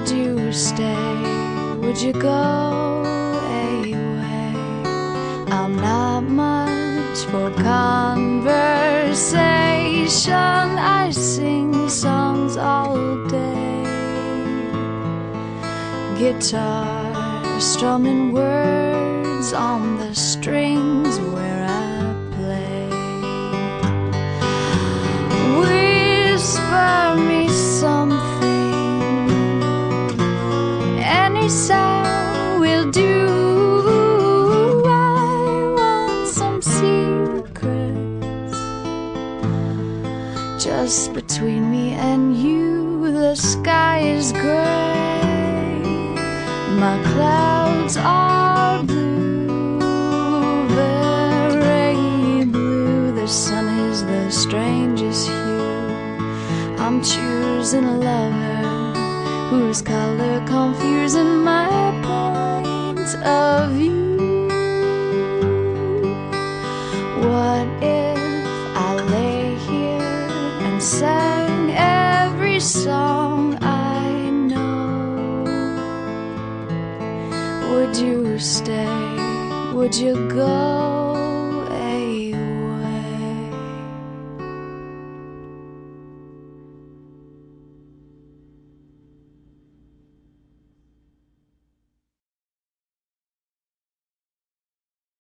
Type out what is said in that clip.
Would you stay? Would you go away? I'm not much for conversation. I sing songs all day, guitar strumming words on the strings where I play. Whisper me something, any sound will do. I want some secrets just between me and you. The sky is gray, my clouds are blue, very blue. The sun is the strangest hue. I'm choosing a lover whose color confusing my point of view. What if I lay here and sang every song I know? Would you stay? Would you go?